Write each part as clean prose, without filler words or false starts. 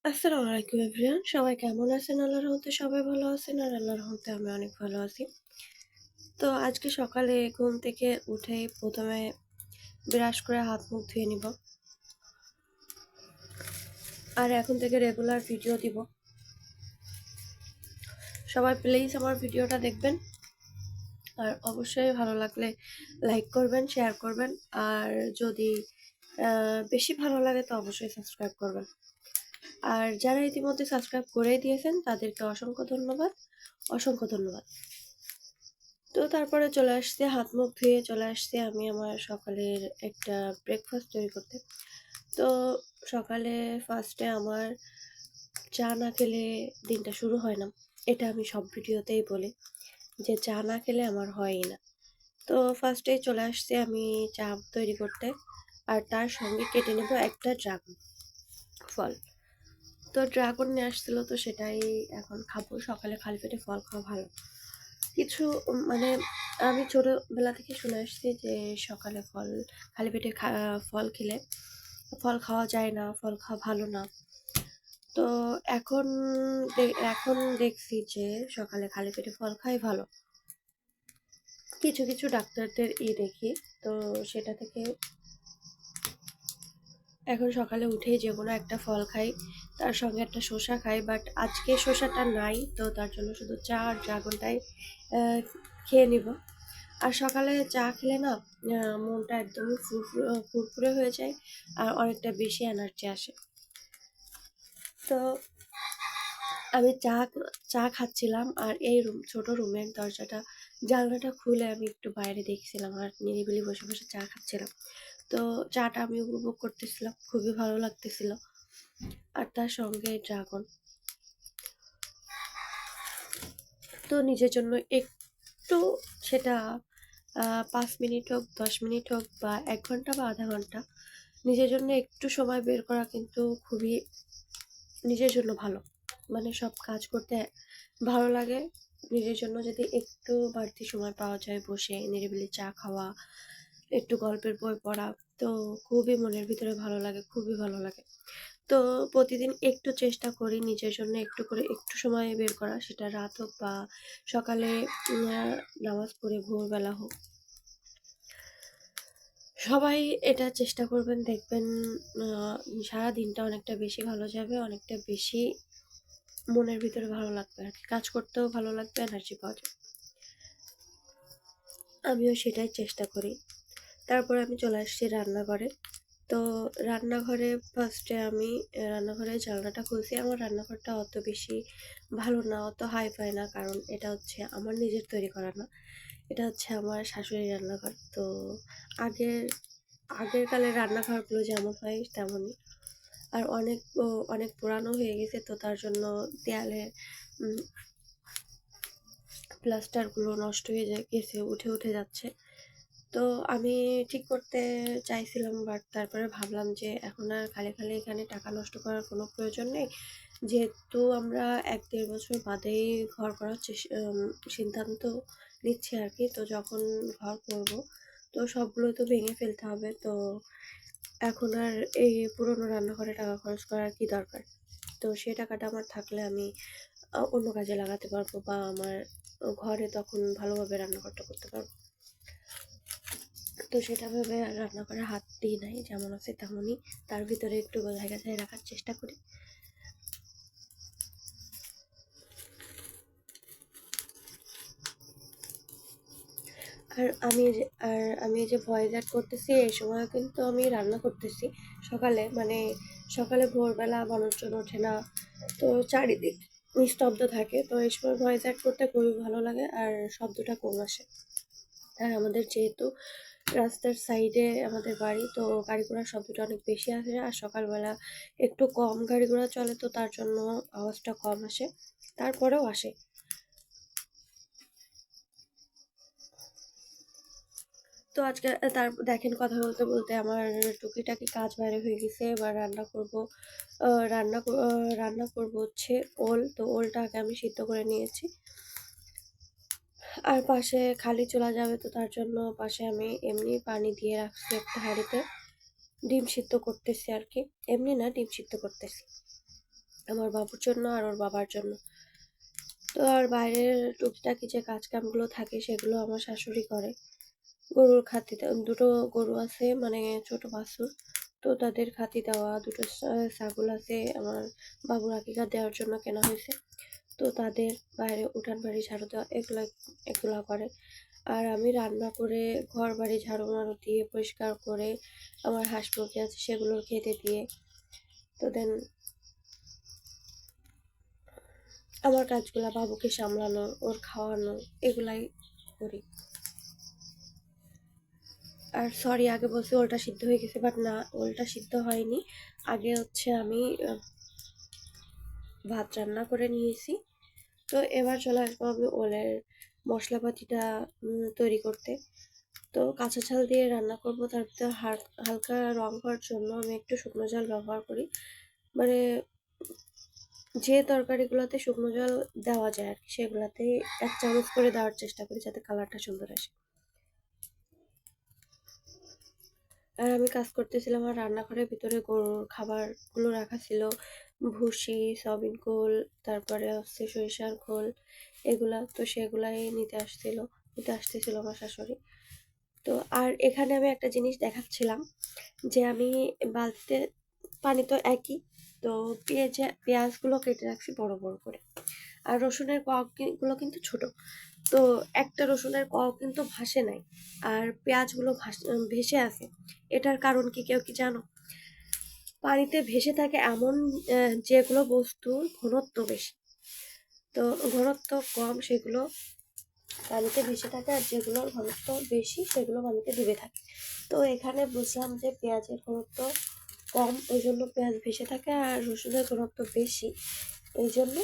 আসসালামু আলাইকুম এভরিওয়ান। সবাই কেমন আছেন? আল্লাহর রহমতে সবাই ভালো আছেন আর আল্লাহর রহমতে আমি অনেক ভালো আছি। তো আজকে সকালে ঘুম থেকে উঠেই ১ম এ ব্রাশ করে হাত মুখ ধুয়ে নিব। আর এখন থেকে রেগুলার ভিডিও দিব। সবাই প্লিজ আমার ভিডিওটা দেখবেন। আর অবশ্যই ভালো লাগলে লাইক করবেন, শেয়ার করবেন। আর যদি বেশি ভালো লাগে তো অবশ্যই সাবস্ক্রাইব করবেন। আর যারা ইতিমধ্যে সাবস্ক্রাইব করেই দিয়েছেন তাদেরকে অসংখ্য ধন্যবাদ, অসংখ্য ধন্যবাদ। তো তারপরে চলে আসছি, হাত মুখ ধুয়ে চলে আসছি আমি আমার সকালের একটা ব্রেকফাস্ট তৈরি করতে। তো সকালে ফার্স্টে আমার চা না খেলে দিনটা শুরু হয় না। এটা আমি সব ভিডিওতেই বলি যে চা না খেলে আমার হয়ই না। তো ফার্স্টেই চলে আসছি আমি চা তৈরি করতে। আর তার সঙ্গে কেটে নেব একটা ড্রাগন ফল। তো ড্রাগন নিয়ে আসছিল, তো সেটাই এখন খাবো। সকালে খালি পেটে ফল খাওয়া ভালো। কিছু মানে আমি ছোটবেলা থেকে শুনে আসছি যে সকালে খালি পেটে ফল খেলে ফল খাওয়া যায় না, ফল খাওয়া ভালো না। তো এখন এখন দেখছি যে সকালে খালি পেটে ফল খাই ভালো। কিছু কিছু ডাক্তারদের দেখি, তো সেটা থেকে এখন সকালে উঠেই যেকোনো একটা ফল খাই, তার সঙ্গে একটা শসা খাই। বাট আজকে শসাটা নাই, তো তার জন্য শুধু চা আর ড্রাগনটাই খেয়ে নিব। আর সকালে চা খেলে না মনটা একদমই ফুরফুরে হয়ে যায় আর অনেকটা বেশি এনার্জি আসে। তো আমি চা খাচ্ছিলাম আর এই ছোট রুমের জানলাটা খুলে আমি একটু বাইরে দেখছিলাম আর নিরিবিলি বসে বসে চা খাচ্ছিলাম। তো চাটা আমি উপভোগ করতেছিলাম, খুবই ভালো লাগতেছিল। আর তার সঙ্গে ড্রাগন। তো নিজের জন্য একটু সেটা ৫ মিনিট হোক, ১০ মিনিট হোক বা ১ ঘন্টা বা আধা ঘন্টা নিজের জন্য একটু সময় বের করা কিন্তু খুবই নিজের জন্য ভালো। মানে সব কাজ করতে ভালো লাগে। নিজের জন্য যদি একটু বাড়তি সময় পাওয়া যায় বসে নিরিবিলি চা খাওয়া, একটু গল্পের বই পড়া, তো খুবই মনের ভিতরে ভালো লাগে, খুবই ভালো লাগে। তো প্রতিদিন একটু চেষ্টা করি নিজের জন্য একটু করে একটু সময় বের করা, সেটা রাত হোক বা সকালে নামাজ পড়ে ভোরবেলা হোক। সবাই এটা চেষ্টা করবেন, দেখবেন সারা দিনটা অনেকটা বেশি ভালো যাবে, অনেকটা বেশি মনের ভিতরে ভালো লাগবে আর কি। কাজ করতেও ভালো লাগবে, এনার্জি পাওয়া যাবে। আমিও সেটাই চেষ্টা করি। তারপরে আমি চলে আসছি রান্নাঘরে। তো রান্নাঘরে ফার্স্টে আমি রান্নাঘরের জানলাটা খুলছি। আমার রান্নাঘরটা অত বেশি ভালো না, অত হাই-ফাই না। কারণ এটা হচ্ছে আমার নিজের তৈরি করা না। এটা হচ্ছে আমার শাশুড়ির রান্নাঘর। তো আগের আগের কালের রান্নাঘরগুলো যেমন হয় তেমনই। আর অনেক পুরানো হয়ে গেছে, তো তার জন্য দেয়ালের উম প্লাস্টারগুলো নষ্ট হয়ে গেছে, উঠে যাচ্ছে। তো আমি ঠিক করতে চাইছিলাম, বাট তারপরে ভাবলাম যে এখন আর খালি এখানে টাকা নষ্ট করার কোনো প্রয়োজন নেই। যেহেতু আমরা ১-১.৫ বছর বাদেই ঘর করার সিদ্ধান্ত নিচ্ছি আর কি। তো যখন ঘর করব তো সবগুলো তো ভেঙে ফেলতে হবে। তো এখন আর এই পুরনো রান্নাঘরে টাকা খরচ করার কি দরকার? তো সে টাকাটা আমার থাকলে আমি অন্য কাজে লাগাতে পারবো বা আমার ঘরে তখন ভালোভাবে রান্নাঘরটা করতে পারবো। তো সেটা ভেবে আর রান্নাঘরে হাত দিই নাই, যেমন আছে তেমনই তার ভিতরে একটু গোছায় রাখার চেষ্টা করি। আমি যে ভয়েস অ্যাড করতেছি এই সময় কিন্তু আমি রান্না করতেছি সকালে। মানে সকালে ভোরবেলা মানুষজন ওঠে না, তো চারিদিক নিস্তব্ধ থাকে। তো এই সময় ভয়েস অ্যাড করতে খুবই ভালো লাগে আর শব্দটা কম আসে। আর আমাদের যেহেতু রাস্তার সাইডে আমাদের বাড়ি, তো গাড়ি ঘোড়ার শব্দটা অনেক বেশি আসে। আর সকালবেলা একটু কম গাড়ি ঘোড়া চলে, তো তার জন্য আওয়াজটা কম আসে, তারপরেও আসে। তো আজকে দেখেন, কথা বলতে বলতে আমার টুকিটাকি কাজ বাইরে হয়ে গেছে। এবার রান্না করব। রান্না করব হচ্ছে ওল। তো ওলটা আগে আমি সিদ্ধ করে নিয়েছি। আর পাশে খালি চুলা যাবে, তো তার জন্য পাশে আমি এমনি পানি দিয়ে রাখছি একটা হাঁড়িতে। ডিম সিদ্ধ করতেছি আর কি, এমনি না, ডিম সিদ্ধ করতেছি। আমার বাবুর জন্য আর ওর বাবার জন্য। তো আর বাইরের টুকিটাকি যে কাজকামগুলো থাকে সেগুলো আমার শাশুড়ি করে। গরুর খাতি দুটো গরু আছে, মানে ছোট বাছুর, তো তাদের খাতি দেওয়া, দুটো ছাগল আছে আমার বাবুর আকিকা দেওয়ার জন্য কেনা হয়েছে, তো তাদের বাইরে উঠান বাড়ি ঝাড়ু দেওয়া এগুলা করে। আর আমি রান্না করে ঘর বাড়ি ঝাড়ু মারু দিয়ে পরিষ্কার করে আমার হাঁস মুরগি আছে সেগুলোর খেতে দিয়ে, তো দেন আমার কাজগুলা বাবুকে সামলানো, ওর খাওয়ানো, এগুলাই করি। আর সরি, আগে বলছি ওলটা সিদ্ধ হয়ে গেছে, বাট না, ওলটা সিদ্ধ হয়নি। আগে হচ্ছে আমি ভাত রান্না করে নিয়েছি। তো এবার চলে আসবো আমি ওলের মশলাপাতিটা তৈরি করতে। তো কাঁচা ঝাল দিয়ে রান্না করব, তার ভিতরে হালকা রং হওয়ার জন্য আমি একটু শুকনো ঝাল ব্যবহার করি। মানে যে তরকারিগুলোতে শুকনো ঝাল দেওয়া যায় আর কি, সেগুলাতে 1 চামচ করে দেওয়ার চেষ্টা করি যাতে কালারটা সুন্দর আসে। আর আমি কাজ করতেছিলাম, আর রান্নাঘরের ভিতরে গরুর খাবারগুলো রাখা ছিল, ভুসি, সয়াবিন খোল, তারপরে হচ্ছে সরিষার খোল, এগুলা, তো সেগুলাই নিতে আসতেছিল আমার শাশুড়ি। তো আর এখানে আমি একটা জিনিস দেখাচ্ছিলাম যে আমি বালতিতে, পানি তো একই, তো পেঁয়াজগুলো কেটে রাখছি বড় বড় করে, আর রসুনের কোয়াগুলো কিন্তু ছোট। তো একটা রসুনের কোয়াও কিন্তু ভাসে নাই, আর পেঁয়াজগুলো ভেসে আছে। এটার কারণ কি কেউ কি জানো? পানিতে ভেসে থাকে এমন যেগুলো বস্তুর ঘনত্ব বেশি, তো ঘনত্ব কম সেগুলো পানিতে ভেসে থাকে, আর যেগুলোর ঘনত্ব বেশি সেগুলো পানিতে ডুবে থাকে। তো এখানে বুঝলাম যে পেঁয়াজের ঘনত্ব কম, ওই জন্য পেঁয়াজ ভেসে থাকে, আর রসুনের ঘনত্ব বেশি, এই জন্য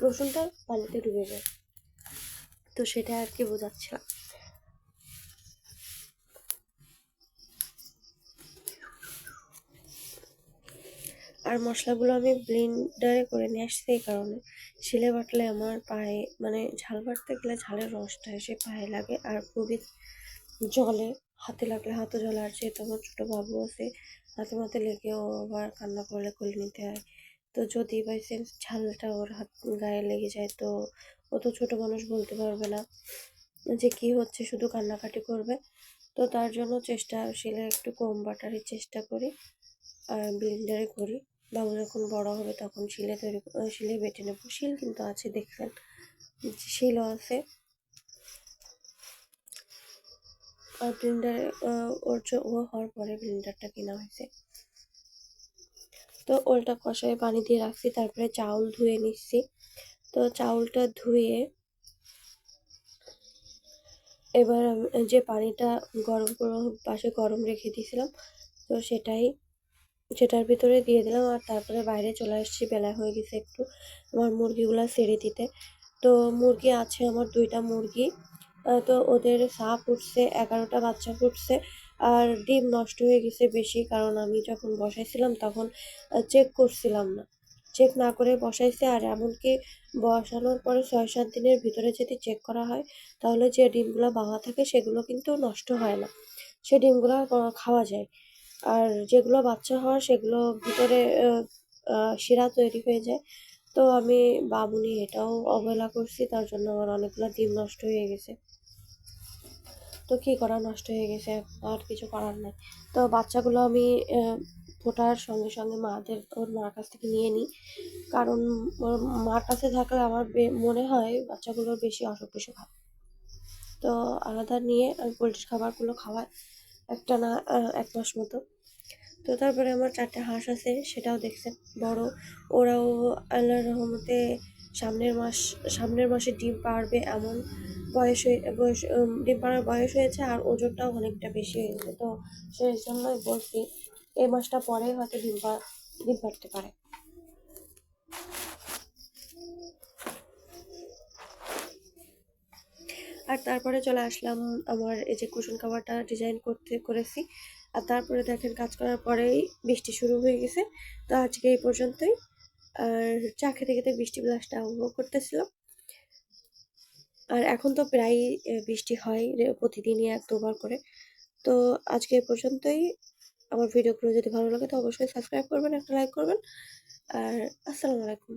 রসুনটা পানিতে ডুবে যায়। তো সেটা আর কি বোঝাচ্ছিলাম। আর মশলাগুলো আমি ব্লেন্ডারে করে নিয়ে আসছি এই কারণে, শিলে বাটলে আমার পায়ে, মানে ঝাল বাটতে গেলে ঝালের রসটা এসে পায়ে লাগে, আর খুবই জলে, হাতে লাগলে হাতও জলে। আর যেহেতু আমার ছোটো বাবু আছে, হাতে মাতে লেগেও আবার কান্না করলে কোলে নিতে হয়। তো যদি বাই চান্স ঝালটা ওর হাত গায়ে লেগে যায়, তো ও তো ছোটো মানুষ, বলতে পারবে না যে কি হচ্ছে, শুধু কান্নাকাটি করবে। তো তার জন্য শিলে একটু কম বাটারের চেষ্টা করি, আর ব্লেন্ডারে করি। বাবু যখন বড় হবে তখন শিলে বেটে নেবো। শিল কিন্তু আছে, দেখবেন শিলও আছে। আর ব্লেন্ডারে ও হওয়ার পরে ব্লেন্ডারটা কেনা হয়েছে। তো ওলটা কষায় পানি দিয়ে রাখছি, তারপরে চাউল ধুয়ে নিচ্ছি। তো চাউলটা ধুয়ে এবার আমি যে পানিটা পাশে গরম রেখে দিয়েছিলাম, তো সেটার ভিতরে দিয়ে দিলাম। আর তারপরে বাইরে চলে আসছি, বেলা হয়ে গেছে একটু আমার মুরগিগুলা ছেড়ে দিতে। তো মুরগি আছে আমার 2টা মুরগি, তো ওদের সাপ উঠছে, 11টা বাচ্চা ফুটছে। আর ডিম নষ্ট হয়ে গেছে বেশি, কারণ আমি যখন বসাইছিলাম তখন চেক করছিলাম না, চেক না করে বসাইছে। আর এমনকি বসানোর পরে 6-7 দিনের ভিতরে যদি চেক করা হয়, তাহলে যে ডিমগুলো বাঁধা থাকে সেগুলো কিন্তু নষ্ট হয় না, সে ডিমগুলো খাওয়া যায়। আর যেগুলো বাচ্চা হওয়ার সেগুলো ভিতরে শিরা তৈরি হয়ে যায়। তো আমি বাবু নিয়ে এটাও অবহেলা করছি, তার জন্য আমার অনেকগুলো ডিম নষ্ট হয়ে গেছে। তো কী করা, নষ্ট হয়ে গেছে, আর কিছু করার নাই। তো বাচ্চাগুলো আমি ফোটার সঙ্গে সঙ্গে ওর মার কাছ থেকে নিয়ে নিই, কারণ ওর মার কাছে থাকলে আমার মনে হয় বাচ্চাগুলোর বেশি অসুখ বিসুখ হয়। তো আলাদা নিয়ে আমি পোলট্রির খাবারগুলো খাওয়াই একটানা 1 মাস মতো। তো তারপরে আমার 4টে হাঁস আছে, সেটাও দেখছেন বড়। ওরাও আল্লাহর রহমতে সামনের মাসে ডিম পাড়বে এমন ডিম পাড়ার বয়স হয়েছে, আর ওজনটাও অনেকটা বেশি হয়ে গেছে। তো সেই জন্যই বলছি এই মাসটা পরে হয়তো ডিম পাড়তে পারে। আর তারপরে চলে আসলাম আমার এই যে কুশন কাভারটা ডিজাইন করেছি। আর তারপরে দেখেন কাজ করার পরেই বৃষ্টি শুরু হয়ে গেছে। তো আজকে এই পর্যন্তই। আর চা খেতে খেতে বৃষ্টি ব্লাসটা উপভোগ করতেছিলাম। আর এখন তো প্রায় বৃষ্টি হয় প্রতিদিনই 1-2 বার করে। তো আজকে এই পর্যন্তই। আমার ভিডিওগুলো যদি ভালো লাগে তো অবশ্যই সাবস্ক্রাইব করবেন, একটা লাইক করবেন। আর আসসালামু আলাইকুম।